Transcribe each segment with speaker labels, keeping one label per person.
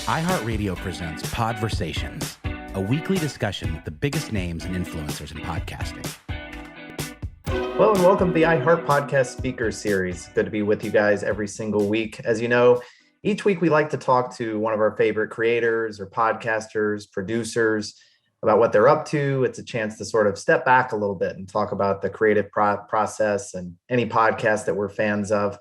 Speaker 1: iHeartRadio presents Podversations, a weekly discussion with the biggest names and influencers in podcasting.
Speaker 2: Hello and welcome to the iHeartPodcast Speaker Series. Good to be with you guys every single week. As you know, each week we like to talk to one of our favorite creators or podcasters, producers about what they're up to. It's a chance to sort of step back a little bit and talk about the creative process and any podcast that we're fans of.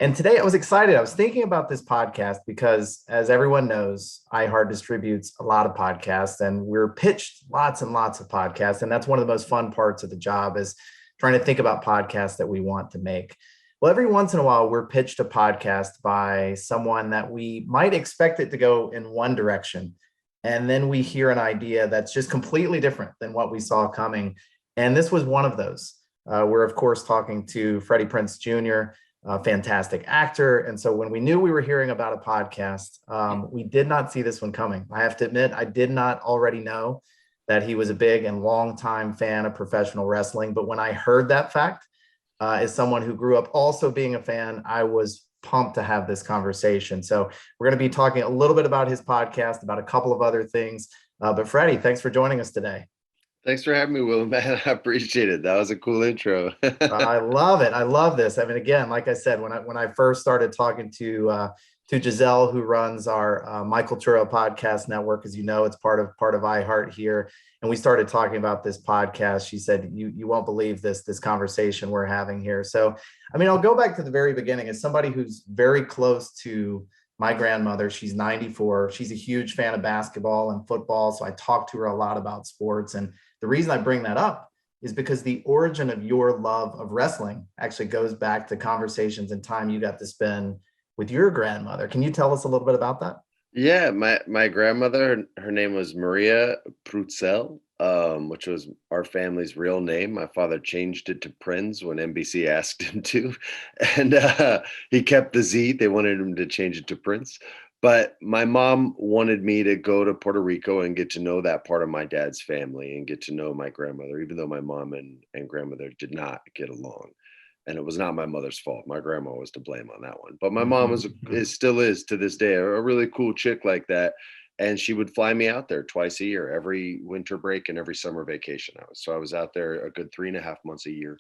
Speaker 2: And today I was excited. I was thinking about this podcast because, as everyone knows, iHeart distributes a lot of podcasts and we're pitched lots and lots of podcasts. And that's one of the most fun parts of the job is trying to think about podcasts that we want to make. Well, every once in a while, we're pitched a podcast by someone that we might expect it to go in one direction. And then we hear an idea that's just completely different than what we saw coming. And this was one of those. We're, of course, talking to Freddie Prinze Jr., a fantastic actor. And so when we knew we were hearing about a podcast, we did not see this one coming. I have to admit, I did not already know that he was a big and longtime fan of professional wrestling. But when I heard that fact, as someone who grew up also being a fan, I was pumped to have this conversation. So we're going to be talking a little bit about his podcast, about a couple of other things. But Freddie, thanks for joining us today.
Speaker 3: Thanks for having me, Will. Man, I appreciate it. That was a cool intro.
Speaker 2: I love it. I love this. I mean, again, like I said, when I first started talking to Giselle, who runs our Michael Churro podcast network, as you know, it's part of iHeart here, and we started talking about this podcast. She said, "You won't believe this conversation we're having here." So, I mean, I'll go back to the very beginning. As somebody who's very close to my grandmother, she's 94. She's a huge fan of basketball and football, so I talk to her a lot about sports. And the reason I bring that up is because the origin of your love of wrestling actually goes back to conversations and time you got to spend with your grandmother. Can you tell us a little bit about that?
Speaker 3: Yeah, my grandmother, her name was Maria Prutzel, which was our family's real name. My father changed it to Prinze when NBC asked him to, and he kept the Z. They wanted him to change it to Prince. But my mom wanted me to go to Puerto Rico and get to know that part of my dad's family and get to know my grandmother, even though my mom and grandmother did not get along. And it was not my mother's fault. My grandma was to blame on that one. But my mom still is to this day, a really cool chick like that. And she would fly me out there twice a year, every winter break and every summer vacation. I was out there a good 3.5 months a year.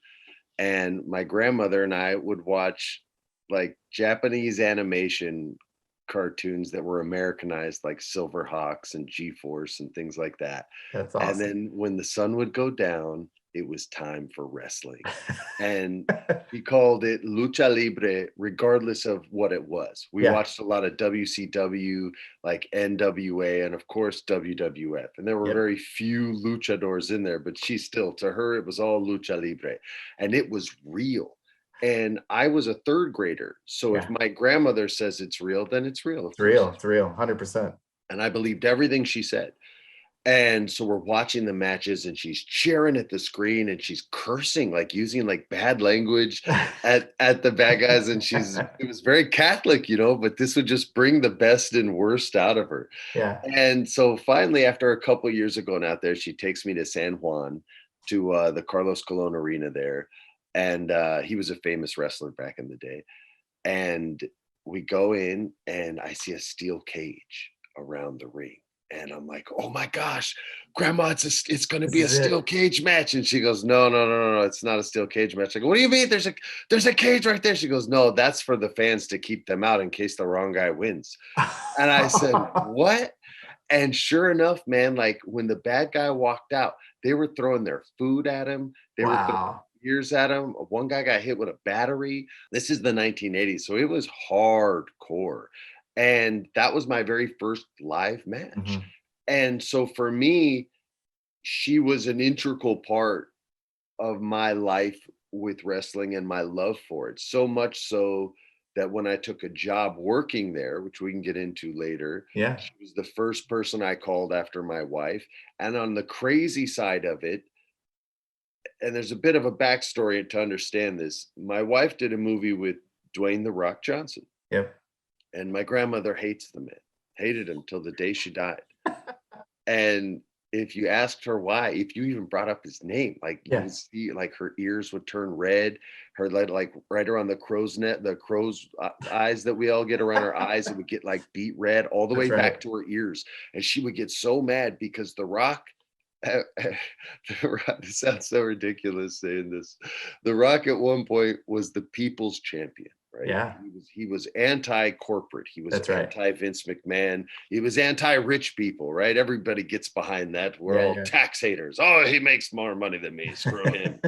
Speaker 3: And my grandmother and I would watch like Japanese animation cartoons that were Americanized, like Silverhawks and G-Force and things like that.
Speaker 2: That's awesome.
Speaker 3: And then when the sun would go down, it was time for wrestling. And he called it lucha libre, regardless of what it was. We watched a lot of WCW, like NWA, and of course WWF. And there were very few luchadors in there, but to her, it was all lucha libre. And it was real. And I was a third grader. So if my grandmother says it's real, then it's real.
Speaker 2: It's real, 100%.
Speaker 3: And I believed everything she said. And so we're watching the matches and she's cheering at the screen and she's cursing, like using like bad language at the bad guys. And it was very Catholic, but this would just bring the best and worst out of her.
Speaker 2: Yeah.
Speaker 3: And so finally, after a couple of years of going out there, she takes me to San Juan to the Carlos Colon Arena there. And he was a famous wrestler back in the day. And we go in and I see a steel cage around the ring. And I'm like, oh my gosh, Grandma, it's going to be a steel cage match. And she goes, no, it's not a steel cage match. I go, what do you mean? There's a cage right there. She goes, no, that's for the fans to keep them out in case the wrong guy wins. And I said, what? And sure enough, man, like when the bad guy walked out, they were throwing their food at him. They were throwing beers at him. One guy got hit with a battery. This is the 1980s. So it was hardcore. And that was my very first live match. Mm-hmm. And so for me, she was an integral part of my life with wrestling and my love for it. So much so that when I took a job working there, which we can get into later, she was the first person I called after my wife. And on the crazy side of it, and there's a bit of a backstory to understand this, my wife did a movie with Dwayne "The Rock" Johnson.
Speaker 2: Yep.
Speaker 3: And my grandmother hates the man, hated him till the day she died. And if you asked her why, if you even brought up his name, like you would see like her ears would turn red, her like right around the crow's eyes that we all get around our eyes, it would get like beet red all the way back to her ears. And she would get so mad because The Rock, it sounds so ridiculous saying this. The Rock at one point was the people's champion, right?
Speaker 2: Yeah.
Speaker 3: He was anti-corporate. He was anti-Vince McMahon. He was anti-rich people, right? Everybody gets behind that. We're all tax haters. Oh, he makes more money than me. Screw him.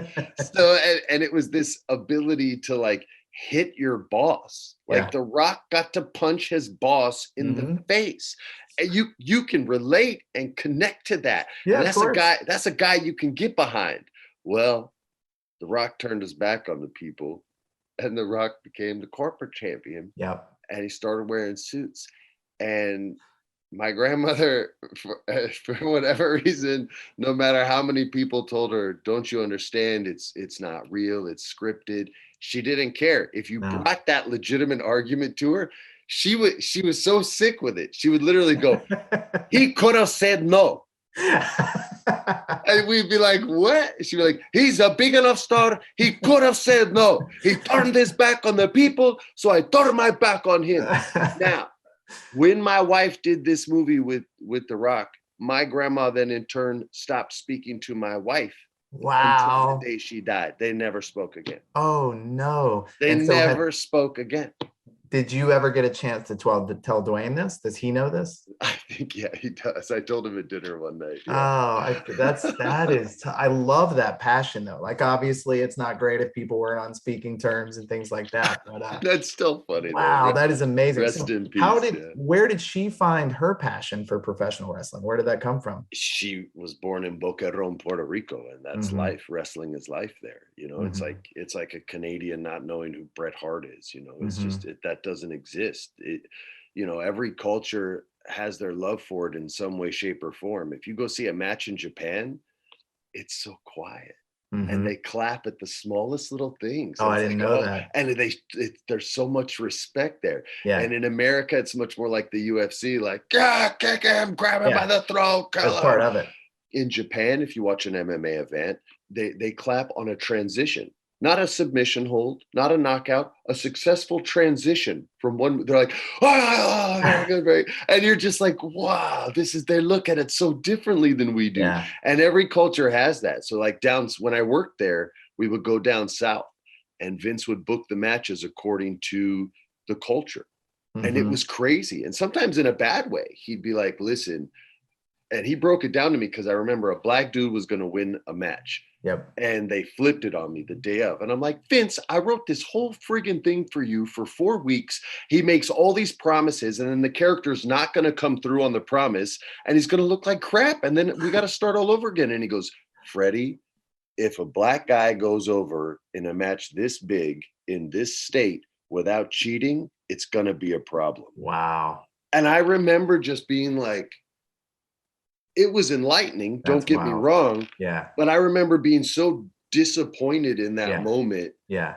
Speaker 3: So, and it was this ability to like hit your boss. Like The Rock got to punch his boss in the face. And you can relate and connect to that.
Speaker 2: Yeah,
Speaker 3: and that's a guy you can get behind. Well, The Rock turned his back on the people, and The Rock became the corporate champion.
Speaker 2: Yep.
Speaker 3: And he started wearing suits. And my grandmother, for whatever reason, no matter how many people told her, don't you understand? It's not real. It's scripted. She didn't care. If you brought that legitimate argument to her, she was so sick with it. She would literally go, he could have said no. And we'd be like, what? She'd be like, he's a big enough star. He could have said no. He turned his back on the people, so I turned my back on him. Now, when my wife did this movie with The Rock, my grandma then in turn stopped speaking to my wife.
Speaker 2: Wow.
Speaker 3: Until the day she died. They never spoke again.
Speaker 2: Oh, no.
Speaker 3: They never spoke again.
Speaker 2: Did you ever get a chance to tell Dwayne this? Does he know this?
Speaker 3: I think, yeah, he does. I told him at dinner one night.
Speaker 2: Yeah. Oh, I love that passion though. Like, obviously it's not great if people weren't on speaking terms and things like that. But
Speaker 3: that's still funny.
Speaker 2: Wow,
Speaker 3: though.
Speaker 2: that is amazing.
Speaker 3: Rest in peace.
Speaker 2: Where did she find her passion for professional wrestling? Where did that come from?
Speaker 3: She was born in Boca Raton, Puerto Rico, and that's life. Wrestling is life there. You know, it's like a Canadian not knowing who Bret Hart is. You know, it's just that doesn't exist. Every culture has their love for it in some way, shape, or form. If you go see a match in Japan, it's so quiet. And they clap at the smallest little things.
Speaker 2: Oh, I didn't know that.
Speaker 3: And there's so much respect there.
Speaker 2: Yeah.
Speaker 3: And in America, it's much more like the UFC, like, kick him, grab him by the throat.
Speaker 2: That's part of it.
Speaker 3: In Japan, if you watch an MMA event, they clap on a transition. Not a submission hold, not a knockout, a successful transition from one. They're like, and you're just like, wow, they look at it so differently than we do.
Speaker 2: Yeah. And
Speaker 3: every culture has that. So like when I worked there, we would go down south and Vince would book the matches according to the culture. And it was crazy. And sometimes in a bad way, he'd be like, listen, and he broke it down to me because I remember a black dude was going to win a match.
Speaker 2: Yep.
Speaker 3: And they flipped it on me the day of. And I'm like, Vince, I wrote this whole friggin' thing for you for 4 weeks. He makes all these promises and then the character's not going to come through on the promise and he's going to look like crap. And then we got to start all over again. And he goes, Freddie, if a black guy goes over in a match this big in this state without cheating, it's going to be a problem.
Speaker 2: Wow.
Speaker 3: And I remember just being like, it was enlightening. Don't get me wrong.
Speaker 2: Yeah.
Speaker 3: But I remember being so disappointed in that moment.
Speaker 2: Yeah.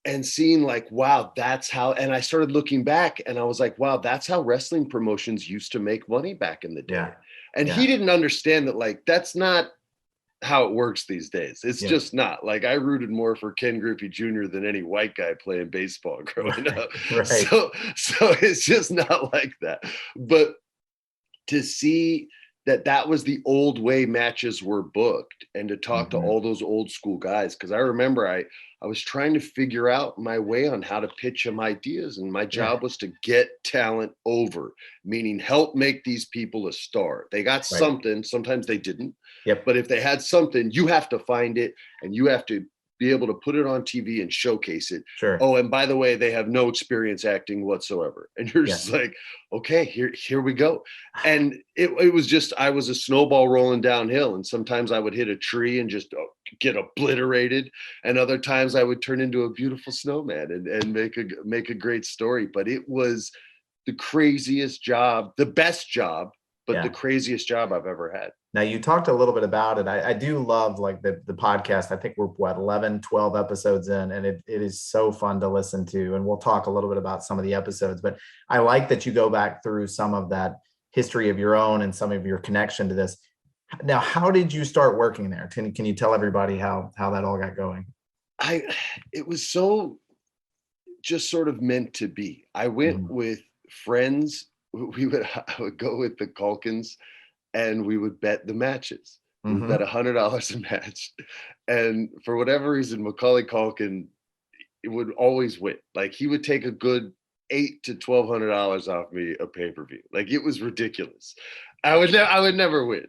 Speaker 3: And seeing like, wow, that's how, and I started looking back and I was like, wow, that's how wrestling promotions used to make money back in the day.
Speaker 2: Yeah.
Speaker 3: And he didn't understand that, like, that's not how it works these days. It's just not. Like, I rooted more for Ken Griffey Jr. than any white guy playing baseball growing up.
Speaker 2: Right.
Speaker 3: So it's just not like that. But to see that was the old way matches were booked and to talk to all those old school guys. Cause I remember I was trying to figure out my way on how to pitch them ideas. And my job was to get talent over, meaning help make these people a star. They got something, sometimes they didn't, but if they had something, you have to find it and you have to be able to put it on TV and showcase it.
Speaker 2: Sure.
Speaker 3: Oh, and by the way, they have no experience acting whatsoever. And you're just like, okay, here we go. And it was just, I was a snowball rolling downhill. And sometimes I would hit a tree and just get obliterated. And other times I would turn into a beautiful snowman and make a great story. But it was the craziest job, the best job, but the craziest job I've ever had.
Speaker 2: Now, you talked a little bit about it. I do love like the podcast. I think we're 11, 12 episodes in, and it is so fun to listen to. And we'll talk a little bit about some of the episodes, but I like that you go back through some of that history of your own and some of your connection to this. Now, how did you start working there? Can you tell everybody how that all got going?
Speaker 3: It was so just sort of meant to be. I went with friends. I would go with the Culkins and we would bet the matches. We would bet $100 a match. And for whatever reason, Macaulay Culkin would always win. Like he would take a good $800 to $1,200 off me a pay-per-view. Like it was ridiculous. I would never win.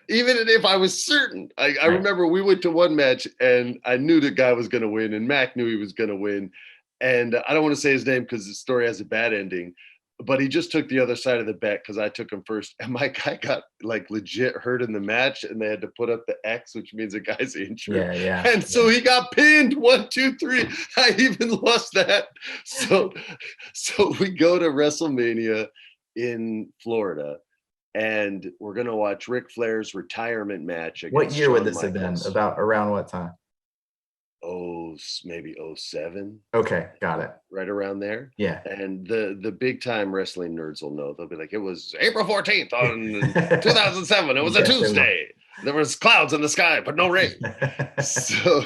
Speaker 3: Even if I was certain. I remember we went to one match and I knew the guy was going to win and Mac knew he was going to win. And I don't want to say his name because the story has a bad ending, but he just took the other side of the bet because I took him first. And my guy got like legit hurt in the match and they had to put up the X, which means the guy's injured. And so he got pinned 1, 2, 3. I even lost that. So we go to WrestleMania in Florida and we're going to watch Ric Flair's retirement match.
Speaker 2: What year would this have been? Around what time?
Speaker 3: Oh, maybe 07.
Speaker 2: Okay, got it.
Speaker 3: Right around there.
Speaker 2: Yeah.
Speaker 3: And the big time wrestling nerds will know. They'll be like, it was April 14th on 2007. It was a Tuesday. There was clouds in the sky, but no rain. So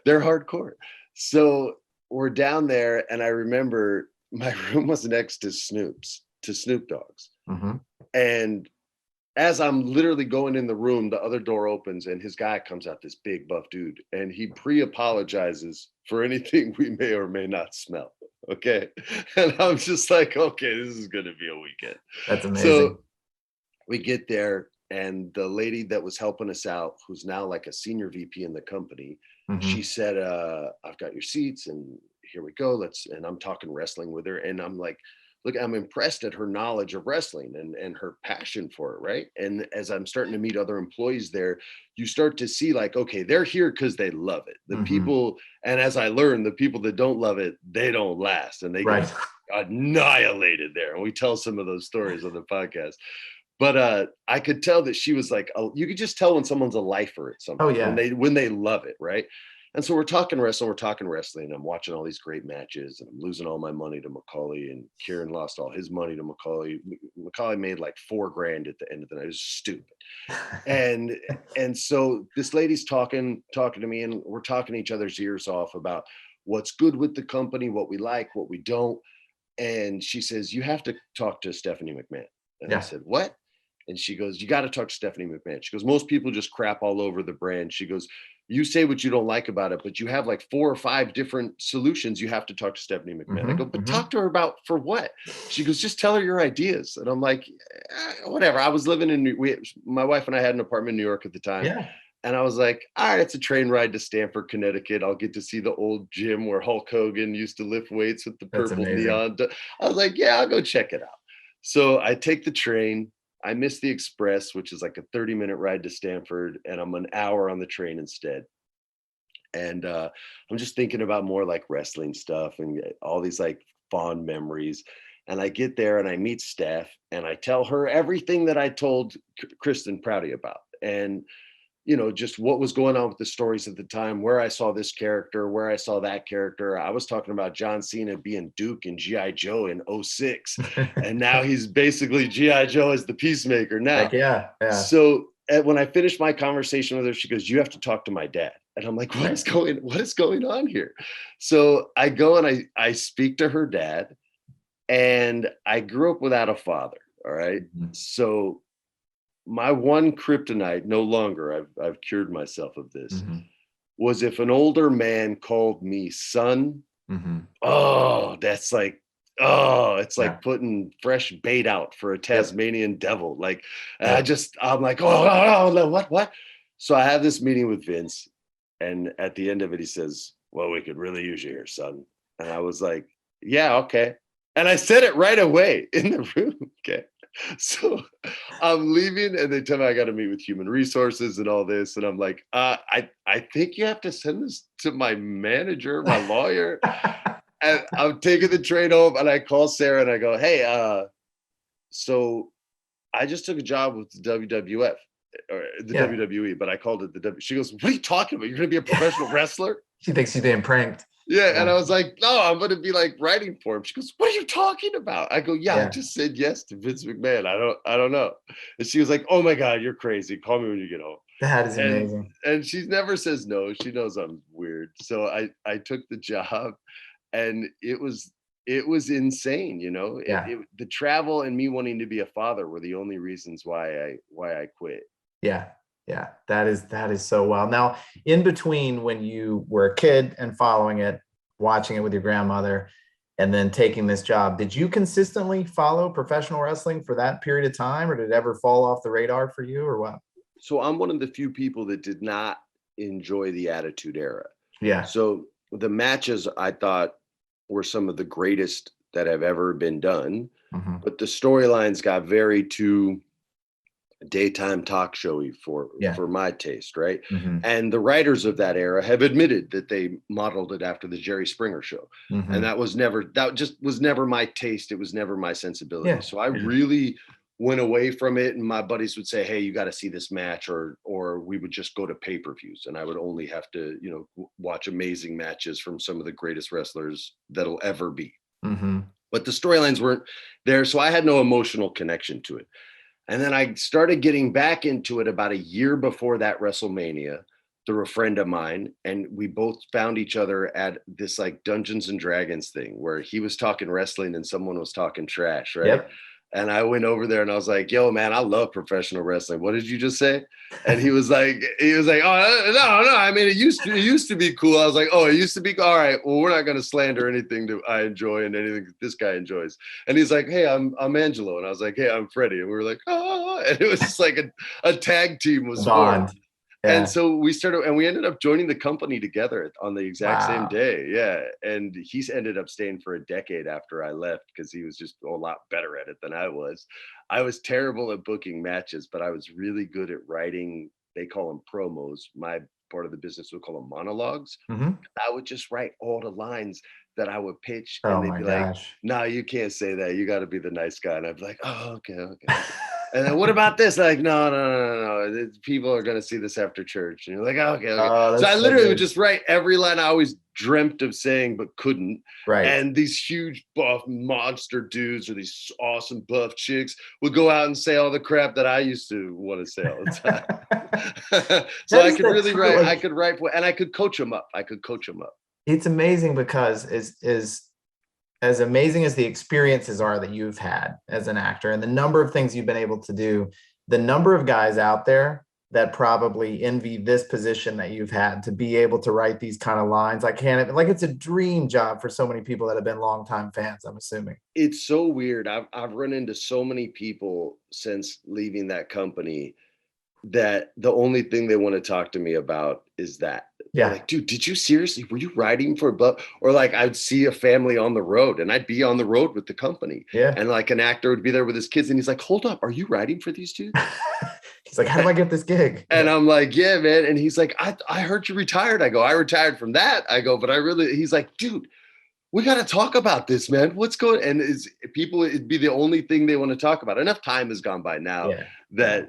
Speaker 3: they're hardcore. So we're down there, and I remember my room was next to Snoop Dogg's. And as I'm literally going in the room, the other door opens and his guy comes out, this big buff dude, and he pre-apologizes for anything we may or may not smell. Okay. And I'm just like, okay, this is going to be a weekend.
Speaker 2: That's amazing.
Speaker 3: So we get there and the lady that was helping us out, who's now like a senior VP in the company, she said, I've got your seats and here we go. And I'm talking wrestling with her. And I'm like, look, I'm impressed at her knowledge of wrestling and her passion for it, right? And as I'm starting to meet other employees there, you start to see like, okay, they're here because they love it. The people, and as I learned, the people that don't love it, they don't last and they get annihilated there. And we tell some of those stories on the podcast. But I could tell that she was like, you could just tell when someone's a lifer at something. When they love it, right? And so we're talking wrestling. I'm watching all these great matches and I'm losing all my money to Macaulay, and Kieran lost all his money to Macaulay. Macaulay made like $4,000 at the end of the night. It was stupid. And so this lady's talking to me and we're talking each other's ears off about what's good with the company, what we like, what we don't. And she says, you have to talk to Stephanie McMahon. And I said, what? And she goes, you got to talk to Stephanie McMahon. She goes, most people just crap all over the brand. She goes, you say what you don't like about it, but you have like 4 or 5 different solutions. You have to talk to Stephanie McMahon. I go, but talk to her about for what? She goes, just tell her your ideas. And I'm like, whatever. I was living my wife and I had an apartment in New York at the time. Yeah. And I was like, all right, it's a train ride to Stamford, Connecticut. I'll get to see the old gym where Hulk Hogan used to lift weights with the purple neon. I was like, yeah, I'll go check it out. So I take the train. I miss the express, which is like a 30-minute ride to Stamford, and I'm an hour on the train instead. And I'm just thinking about more like wrestling stuff and all these like fond memories. And I get there and I meet Steph and I tell her everything that I told Kristen Prouty about. And you know, just what was going on with the stories at the time, where I saw this character, where I saw that character. I was talking about John Cena being Duke in G.I. Joe in 06. And now he's basically G.I. Joe as the Peacemaker now.
Speaker 2: Like, yeah.
Speaker 3: So when I finished my conversation with her, she goes, you have to talk to my dad. And I'm like, what is going on here? So I go and I speak to her dad, and I grew up without a father. All right. So my one kryptonite, no longer, I've cured myself of this, was if an older man called me son, that's like, it's like putting fresh bait out for a Tasmanian devil. Like, I'm like, what? So I have this meeting with Vince, and at the end of it, he says, well, we could really use you here, son. And I was like, yeah, okay. And I said it right away in the room. Okay. So I'm leaving and they tell me I got to meet with human resources and all this. And I'm like, I think you have to send this to my manager, my lawyer. And I'm taking the train home and I call Sarah and I go, hey, so I just took a job with the WWF or the WWE, but I called it the W. She goes, what are you talking about? You're going to be a professional wrestler?
Speaker 2: She thinks she's being pranked.
Speaker 3: Yeah. And I was like, no, I'm going to be like writing for him. She goes, what are you talking about? I go, yeah, I just said yes to Vince McMahon. I don't know. And she was like, oh my God, you're crazy. Call me when you get home.
Speaker 2: That is amazing.
Speaker 3: And she never says no. She knows I'm weird. So I took the job, and it was insane. The travel and me wanting to be a father were the only reasons why I quit.
Speaker 2: Yeah. Yeah. That is so wild. Now, in between when you were a kid and following it, watching it with your grandmother, and then taking this job, did you consistently follow professional wrestling for that period of time, or did it ever fall off the radar for you, or what?
Speaker 3: So I'm one of the few people that did not enjoy the Attitude Era.
Speaker 2: Yeah.
Speaker 3: So the matches I thought were some of the greatest that have ever been done, but the storylines got very too daytime talk showy for my taste, right? And the writers of that era have admitted that they modeled it after the Jerry Springer show, and that just was never my taste. It was never my sensibility. So I really went away from it, and my buddies would say, hey, you got to see this match, or we would just go to pay-per-views, and I would only have to watch amazing matches from some of the greatest wrestlers that'll ever be. But the storylines weren't there, so I had no emotional connection to it. And then I started getting back into it about a year before that WrestleMania through a friend of mine. And we both found each other at this like Dungeons and Dragons thing where he was talking wrestling and someone was talking trash, right?
Speaker 2: Yep.
Speaker 3: And I went over there and I was like, yo, man, I love professional wrestling. What did you just say? And he was like, oh, no. I mean, it used to be cool. I was like, oh, it used to be. All right. Well, we're not going to slander anything that I enjoy and anything that this guy enjoys. And he's like, hey, I'm Angelo. And I was like, hey, I'm Freddie. And we were like, oh, and it was just like a tag team was formed. Yeah. And so we started, and we ended up joining the company together on the exact same day. Yeah. And he's ended up staying for a decade after I left because he was just a lot better at it than I was. I was terrible at booking matches, but I was really good at writing. They call them promos. My part of the business would call them monologues. I would just write all the lines that I would pitch. And they'd be like, no, you can't say that. You got to be the nice guy. And I'd be like, oh, okay. And then what about this? Like, no. People are going to see this after church. And you're like, okay. So I literally would just write every line I always dreamt of saying, but couldn't. Right. And these huge buff monster dudes or these awesome buff chicks would go out and say all the crap that I used to want to say all the time. So I could really write, I could write, and I could coach them up. It's
Speaker 2: amazing because as amazing as the experiences are that you've had as an actor and the number of things you've been able to do, the number of guys out there that probably envy this position that you've had to be able to write these kind of lines. It's a dream job for so many people that have been longtime fans, I'm assuming.
Speaker 3: It's so weird. I've run into so many people since leaving that company that the only thing they want to talk to me about is that. Yeah. Like, dude, did you seriously, were you writing for Buff? Or like I'd see a family on the road and I'd be on the road with the company. Yeah. And like an actor would be there with his kids and he's like, hold up, are you writing for these dudes?
Speaker 2: He's like, how do I get this gig?
Speaker 3: And I'm like, yeah, man. And he's like, I heard you retired. I go, I retired from that. I go, but he's like, dude, we got to talk about this, man. What's going on? And it'd be the only thing they want to talk about. Enough time has gone by now that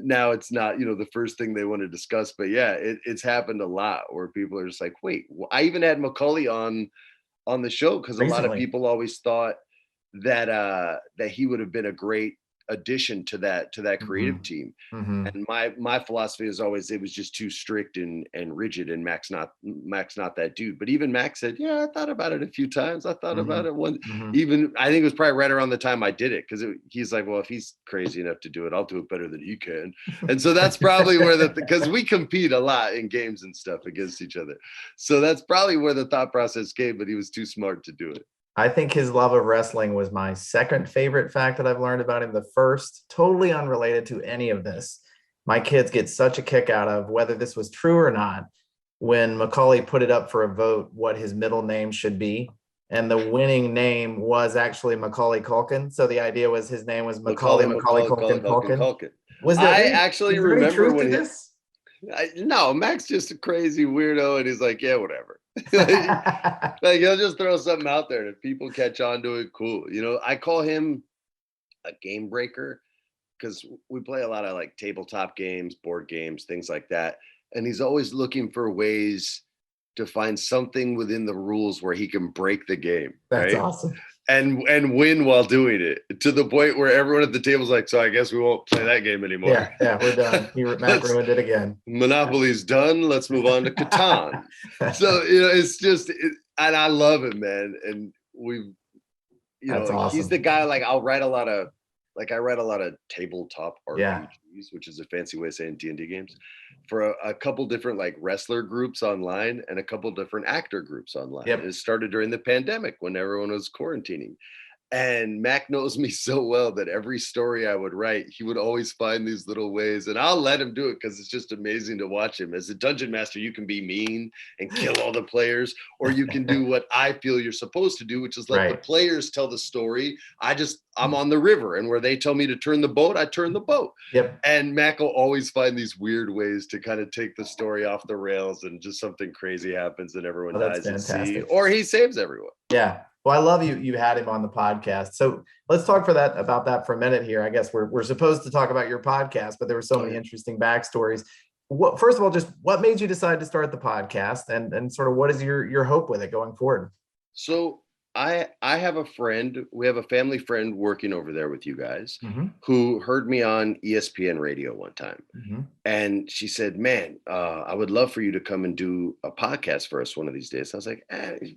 Speaker 3: now it's not, the first thing they want to discuss. But yeah, it's happened a lot where people are just like, wait, I even had Macaulay on the show because a lot of people always thought that he would have been a great addition to that creative team. And my philosophy is always it was just too strict and rigid, and Mac's not that dude. But even Mac said, yeah, I thought about it a few times. I thought about it one even I think it was probably right around the time I did it, because he's like, well, if he's crazy enough to do it, I'll do it better than he can. And so that's probably where because we compete a lot in games and stuff against each other, so that's probably where the thought process came. But he was too smart to do it.
Speaker 2: I think his love of wrestling was my second favorite fact that I've learned about him. The first, totally unrelated to any of this. My kids get such a kick out of, whether this was true or not, when Macaulay put it up for a vote what his middle name should be. And the winning name was actually Macaulay Culkin. So the idea was his name was Macaulay Culkin. Was there
Speaker 3: I actually remember when
Speaker 2: this?
Speaker 3: No, Mac's just a crazy weirdo, and he's like, yeah, whatever. like he'll just throw something out there, and if people catch on to it, cool. I call him a game breaker because we play a lot of like tabletop games, board games, things like that. And he's always looking for ways to find something within the rules where he can break the game.
Speaker 2: That's
Speaker 3: right?
Speaker 2: awesome.
Speaker 3: And win while doing it, to the point where everyone at the table's like, so I guess we won't play that game anymore.
Speaker 2: Yeah, we're done. Matt ruined it again.
Speaker 3: Monopoly's done. Let's move on to Catan. So, it's just, and I love it, man. And
Speaker 2: That's awesome.
Speaker 3: he's the guy, like I write a lot of tabletop RPGs, which is a fancy way of saying D&D games, for a couple different like wrestler groups online and a couple different actor groups online.
Speaker 2: Yep.
Speaker 3: It started during the pandemic when everyone was quarantining. And Mac knows me so well that every story I would write, he would always find these little ways, and I'll let him do it because it's just amazing to watch him. As a dungeon master, you can be mean and kill all the players, or you can do what I feel you're supposed to do, which is let the players tell the story. I'm on the river, and where they tell me to turn the boat, I turn the boat.
Speaker 2: Yep.
Speaker 3: And Mac will always find these weird ways to kind of take the story off the rails, and just something crazy happens and everyone dies at sea, or he saves everyone.
Speaker 2: Yeah. Well, I love you had him on the podcast. So let's talk about that for a minute here. I guess we're supposed to talk about your podcast, but there were so many interesting backstories. First of all, just what made you decide to start the podcast, and sort of what is your hope with it going forward?
Speaker 3: So I have a friend. We have a family friend working over there with you guys, who heard me on ESPN radio one time. And she said, man, I would love for you to come and do a podcast for us one of these days. I was like,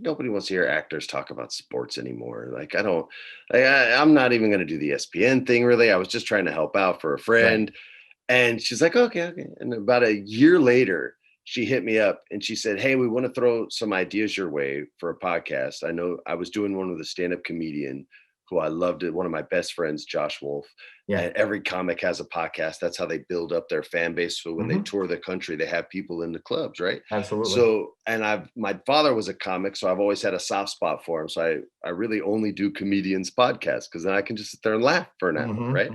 Speaker 3: nobody wants to hear actors talk about sports anymore. Like, I'm not even going to do the ESPN thing, really. I was just trying to help out for a friend. Right. And she's like, okay. And about a year later, she hit me up and she said, hey, we want to throw some ideas your way for a podcast. I know I was doing one with a stand-up comedian who I loved, one of my best friends, Josh Wolf. Yeah. And every comic has a podcast. That's how they build up their fan base. So when they tour the country, they have people in the clubs, right?
Speaker 2: Absolutely.
Speaker 3: So, and my father was a comic, so I've always had a soft spot for him. So I really only do comedians podcasts because then I can just sit there and laugh for an hour, right?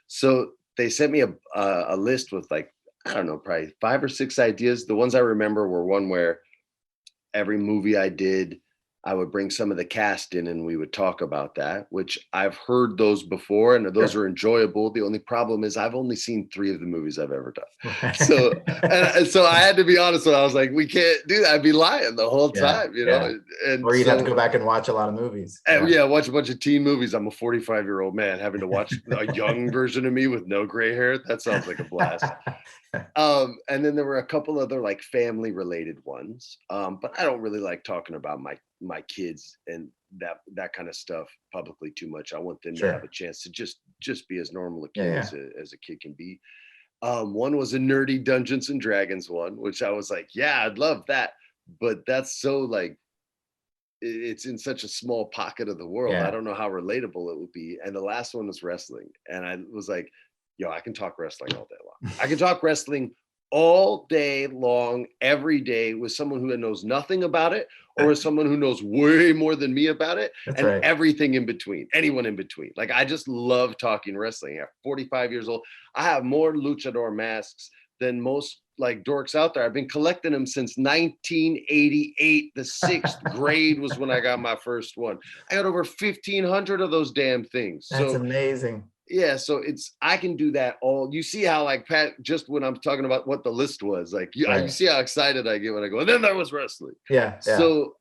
Speaker 3: So they sent me a list with like, I don't know, probably 5 or 6 ideas. The ones I remember were one where every movie I did, I would bring some of the cast in and we would talk about that, which I've heard those before and those are enjoyable. The only problem is I've only seen 3 of the movies I've ever done. So I had to be honest with it. I was like, we can't do that. I'd be lying the whole time, you know? And
Speaker 2: or you'd have to go back and watch a lot of movies.
Speaker 3: And watch a bunch of teen movies. I'm a 45-year-old man having to watch a young version of me with no gray hair. That sounds like a blast. And then there were a couple other like family related ones. But I don't really like talking about my kids and that kind of stuff publicly too much. I want them to have a chance to just be as normal a kid as a kid can be. One was a nerdy Dungeons and Dragons one, which I was like, yeah, I'd love that. But that's so like, it's in such a small pocket of the world. I don't know how relatable it would be. And the last one was wrestling. And I was like, yo, I can talk wrestling all day long. I can talk wrestling all day long, every day, with someone who knows nothing about it or with someone who knows way more than me about it. That's and everything in between, anyone in between. Like, I just love talking wrestling. At 45 years old, I have more luchador masks than most like dorks out there. I've been collecting them since 1988. The 6th grade was when I got my first one. I got over 1,500 of those damn things.
Speaker 2: That's amazing.
Speaker 3: Yeah, so I can do that all. You see how like Pat, just when I'm talking about what the list was, like you see how excited I get when I go, and then there was wrestling.
Speaker 2: Yeah.
Speaker 3: So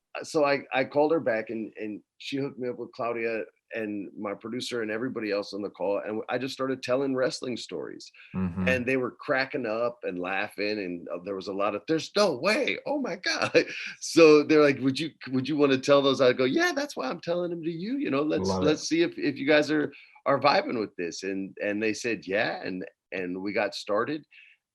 Speaker 3: I called her back and she hooked me up with Claudia and my producer and everybody else on the call. And I just started telling wrestling stories and they were cracking up and laughing. And there was a lot of, there's no way. Oh my God. So they're like, would you want to tell those? I go, yeah, that's why I'm telling them to you, you know, let's see if you guys are vibing with this. And they said, yeah. And we got started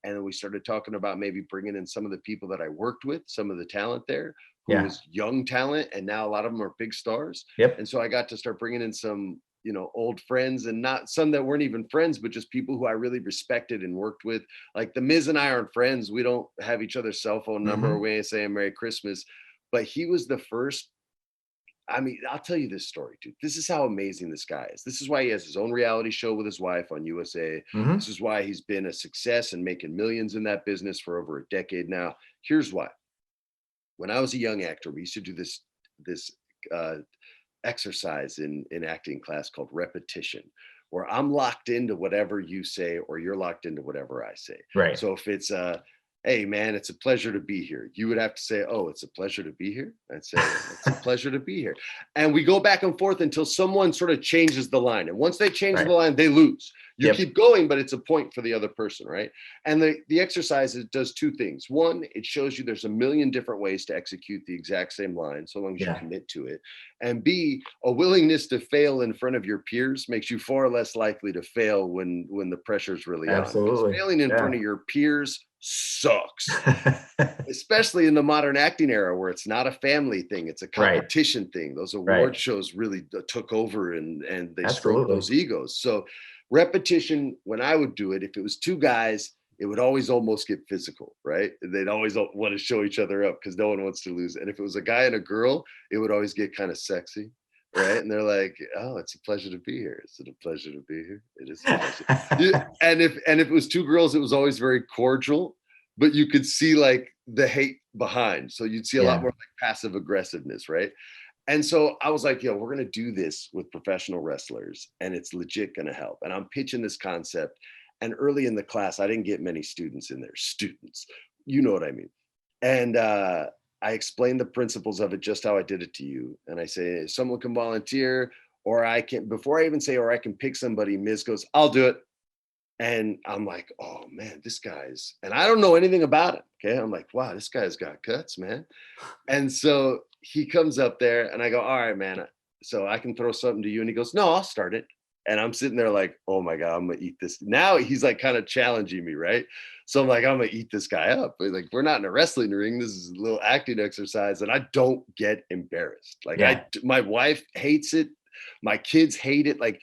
Speaker 3: and we started talking about maybe bringing in some of the people that I worked with, some of the talent there. Who was young talent, and now a lot of them are big stars.
Speaker 2: Yep.
Speaker 3: And so I got to start bringing in some, you know, old friends, and not some that weren't even friends, but just people who I really respected and worked with. Like the Miz and I aren't friends. We don't have each other's cell phone number. We ain't saying Merry Christmas. But he was the first. I mean, I'll tell you this story, dude. This is how amazing this guy is. This is why he has his own reality show with his wife on USA. This is why he's been a success and making millions in that business for over a decade now. Here's why. When I was a young actor, we used to do this exercise in acting class called repetition, where I'm locked into whatever you say or you're locked into whatever I say.
Speaker 2: Right.
Speaker 3: So if it's hey man, it's a pleasure to be here. You would have to say, oh, it's a pleasure to be here. I'd say, it's a pleasure to be here. And we go back and forth until someone sort of changes the line. And once they change the line, they lose. You keep going, but it's a point for the other person, right? And the exercise does two things. One, it shows you there's a million different ways to execute the exact same line, so long as you commit to it. And B, a willingness to fail in front of your peers makes you far less likely to fail when the pressure's really on. Because failing in front of your peers sucks, especially in the modern acting era where it's not a family thing, it's a competition thing. Those award shows really took over and they stroked those egos. So repetition, when I would do it, if it was two guys, it would always almost get physical, right? They'd always want to show each other up because no one wants to lose. And if it was a guy and a girl, it would always get kind of sexy, right? And they're like, oh, it's a pleasure to be here. Is it a pleasure to be here? It is a pleasure. And if it was two girls, it was always very cordial, but you could see like the hate behind. So you'd see a lot more like passive aggressiveness, right? And so I was like, yo, we're going to do this with professional wrestlers and it's legit going to help. And I'm pitching this concept. And early in the class, I didn't get many students in there. Students, you know what I mean? And I explained the principles of it, just how I did it to you. And I say, if someone can volunteer, or I can, before I even say, or I can pick somebody, Miz goes, I'll do it. And I'm like, oh man, this guy's, and I don't know anything about it. Okay. I'm like, wow, this guy's got guts, man. And so he comes up there and I go, all right, man. So I can throw something to you. And he goes, no, I'll start it. And I'm sitting there like, oh my God, I'm going to eat this. Now he's like kind of challenging me, right? So I'm like, I'm going to eat this guy up. But like, we're not in a wrestling ring. This is a little acting exercise. And I don't get embarrassed. Like my wife hates it. My kids hate it. Like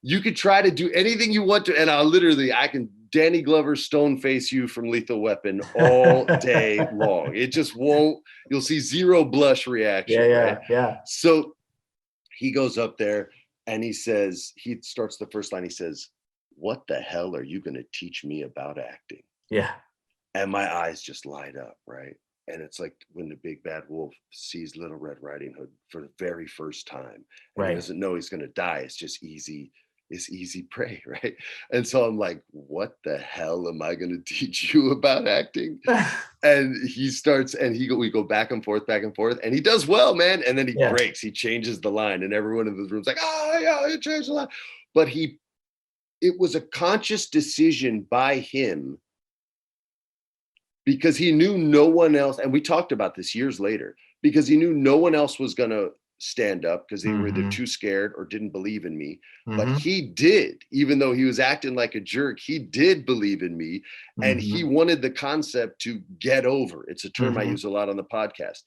Speaker 3: you could try to do anything you want to. And I can Danny Glover stone face you from Lethal Weapon all day long. It just won't, you'll see zero blush reaction. Yeah. So he goes up there and he says, he starts the first line. He says, what the hell are you going to teach me about acting? Yeah. And my eyes just light up. Right. And it's like when the big bad wolf sees Little Red Riding Hood for the very first time, and he doesn't know he's going to die. It's just easy. It's easy prey, right? And so I'm like, what the hell am I going to teach you about acting? And he starts, and we go back and forth, and he does well, man. And then he breaks, he changes the line, and everyone in the room's like, oh yeah, he changed the line. But it was a conscious decision by him, because he knew no one else, and we talked about this years later, because he knew no one else was going to stand up because they were either too scared or didn't believe in me. But he did, even though he was acting like a jerk, he did believe in me. And he wanted the concept to get over. It's a term I use a lot on the podcast.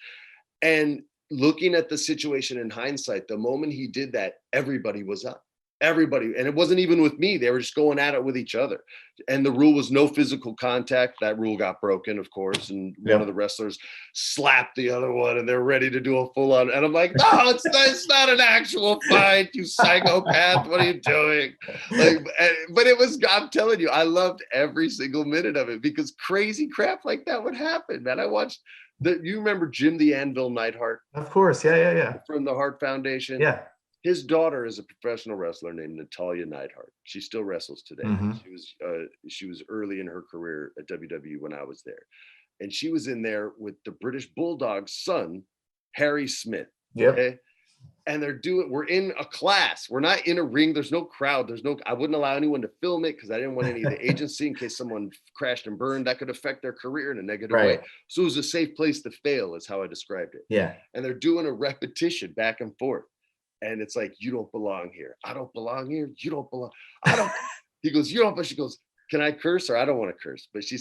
Speaker 3: And looking at the situation in hindsight, the moment he did that, everybody was up. Everybody. And it wasn't even with me. They were just going at it with each other. And the rule was no physical contact. That rule got broken, of course. And one of the wrestlers slapped the other one and they're ready to do a full on. And I'm like, no, it's not an actual fight, you psychopath. What are you doing? Like, but it was, I'm telling you, I loved every single minute of it because crazy crap like that would happen, man. I watched you remember Jim the Anvil Neidhart?
Speaker 2: Of course. Yeah.
Speaker 3: From the Hart Foundation.
Speaker 2: Yeah.
Speaker 3: His daughter is a professional wrestler named Natalia Neidhart. She still wrestles today. She was early in her career at WWE when I was there. And she was in there with the British Bulldog's son, Harry Smith.
Speaker 2: Yep.
Speaker 3: Okay. And we're in a class. We're not in a ring. There's no crowd. I wouldn't allow anyone to film it because I didn't want any of the agency in case someone crashed and burned. That could affect their career in a negative way. So it was a safe place to fail is how I described it.
Speaker 2: Yeah.
Speaker 3: And they're doing a repetition back and forth. And it's like, you don't belong here. I don't belong here. You don't belong. I don't. He goes, you don't. But she goes, can I curse? Or I don't want to curse. But she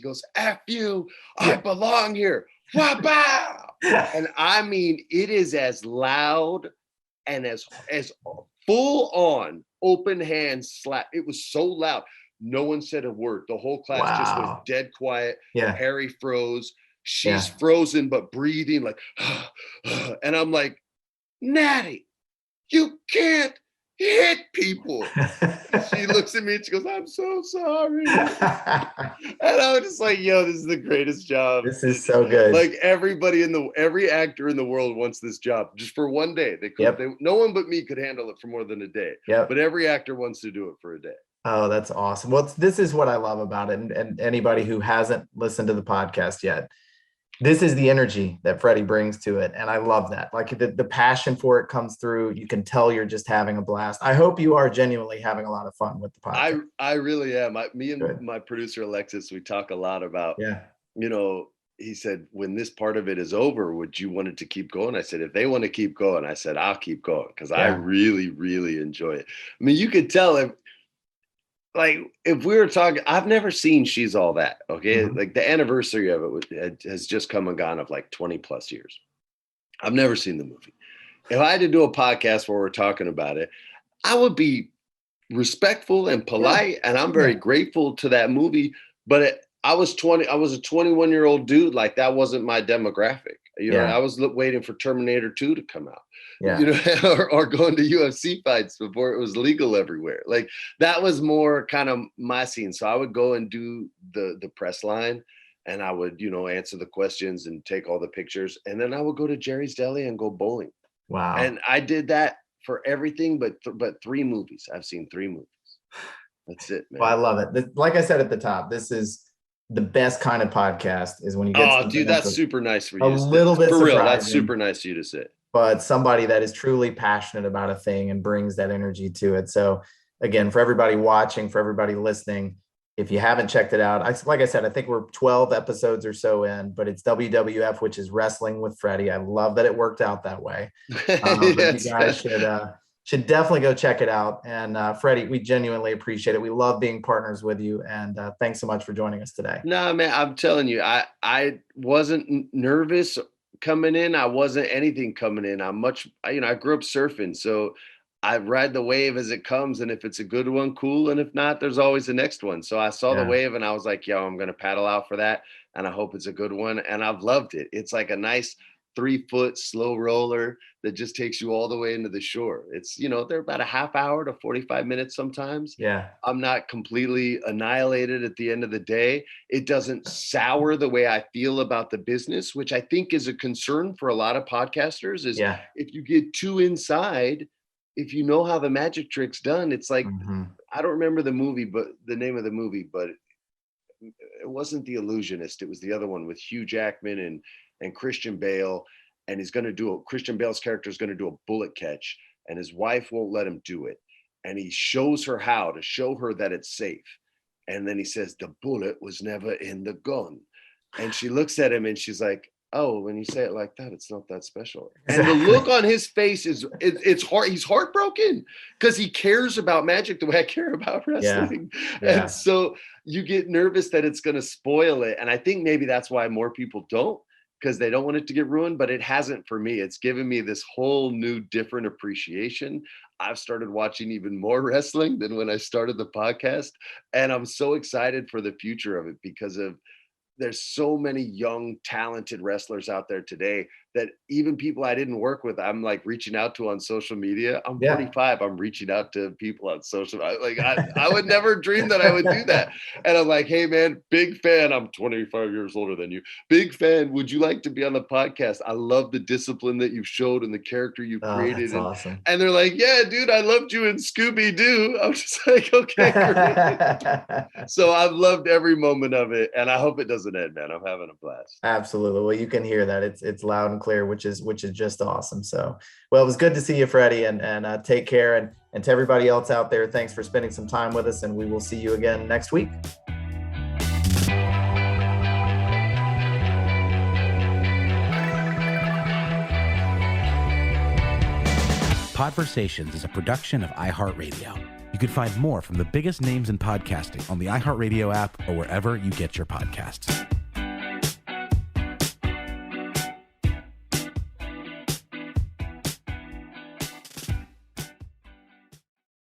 Speaker 3: goes, F you. I belong here. Wow. And I mean, it is as loud and as full on open hand slap. It was so loud. No one said a word. The whole class just was dead quiet.
Speaker 2: Yeah.
Speaker 3: Harry froze. She's frozen, but breathing like, and I'm like, Natty, you can't hit people. She looks at me and she goes, I'm so sorry. And I was just like, yo, this is the greatest job.
Speaker 2: This is so good.
Speaker 3: Like every actor in the world wants this job just for one day. No one but me could handle it for more than a day. But every actor wants to do it for a day.
Speaker 2: Oh, that's awesome. Well, this is what I love about it. And anybody who hasn't listened to the podcast yet, this is the energy that Freddie brings to it. And I love that. Like the passion for it comes through. You can tell you're just having a blast. I hope you are genuinely having a lot of fun with the podcast.
Speaker 3: I really am. Me and
Speaker 2: Good.
Speaker 3: my producer, Alexis, we talk a lot about,
Speaker 2: Yeah.
Speaker 3: He said, when this part of it is over, would you want it to keep going? I said, if they want to keep going, I said, I'll keep going because I really, really enjoy it. I mean, you could tell if we were talking, I've never seen She's All That. Okay.
Speaker 2: Mm-hmm.
Speaker 3: Like the anniversary of it has just come and gone of like 20 plus years. I've never seen the movie. If I had to do a podcast where we're talking about it, I would be respectful and polite. And I'm very grateful to that movie. But I was a 21-year-old dude. Like that wasn't my demographic. I was waiting for Terminator 2 to come out. Or going to UFC fights before it was legal everywhere. Like that was more kind of my scene. So I would go and do the press line and I would, answer the questions and take all the pictures. And then I would go to Jerry's Deli and go bowling.
Speaker 2: Wow.
Speaker 3: And I did that for everything but 3 movies. I've seen 3 movies. That's it, man.
Speaker 2: Well, I love it. Like I said at the top, this is the best kind of podcast is when you get.
Speaker 3: Oh, dude, that's super nice for you.
Speaker 2: A little bit
Speaker 3: for real.
Speaker 2: surprising.
Speaker 3: That's super nice of you to say.
Speaker 2: But somebody that is truly passionate about a thing and brings that energy to it. So again, for everybody watching, for everybody listening, if you haven't checked it out, like I said, I think we're 12 episodes or so in, but it's WWF, which is Wrestling with Freddie. I love that it worked out that way. You guys should definitely go check it out. And Freddie, we genuinely appreciate it. We love being partners with you. And thanks so much for joining us today.
Speaker 3: No, man, I'm telling you, I wasn't nervous coming in. I wasn't anything coming in. I grew up surfing. So I ride the wave as it comes. And if it's a good one, cool. And if not, there's always the next one. So I saw the wave and I was like, I'm going to paddle out for that. And I hope it's a good one. And I've loved it. It's like a nice 3-foot slow roller that just takes you all the way into the shore. It's, they're about a half hour to 45 minutes sometimes. Yeah. I'm not completely annihilated at the end of the day. It doesn't sour the way I feel about the business, which I think is a concern for a lot of podcasters is if you get too inside, if you know how the magic trick's done, it's like, I don't remember the name of the movie, but it wasn't The Illusionist. It was the other one with Hugh Jackman and Christian Bale, and Christian Bale's character is going to do a bullet catch, and his wife won't let him do it. And he shows her how to show her that it's safe. And then he says, the bullet was never in the gun. And she looks at him and she's like, oh, when you say it like that, it's not that special. And the look on his face it's hard. He's heartbroken because he cares about magic the way I care about wrestling. Yeah. And so you get nervous that it's going to spoil it. And I think maybe that's why more people don't, because they don't want it to get ruined, but it hasn't for me. It's given me this whole new, different appreciation. I've started watching even more wrestling than when I started the podcast. And I'm so excited for the future of it because there's so many young, talented wrestlers out there today that even people I didn't work with, I'm like reaching out to on social media. I'm 45. I'm reaching out to people on social. I would never dream that I would do that. And I'm like, hey man, big fan. I'm 25 years older than you. Big fan. Would you like to be on the podcast? I love the discipline that you've showed and the character you've created.
Speaker 2: That's awesome.
Speaker 3: And they're like, yeah, dude, I loved you in Scooby-Doo. I'm just like, okay, great. So I've loved every moment of it. And I hope it doesn't end, man. I'm having a blast.
Speaker 2: Absolutely. Well, you can hear that. It's loud and clear, which is just awesome. So, well, it was good to see you, Freddie, and take care. And to everybody else out there, thanks for spending some time with us, and we will see you again next week.
Speaker 1: Podversations is a production of iHeartRadio. You can find more from the biggest names in podcasting on the iHeartRadio app or wherever you get your podcasts.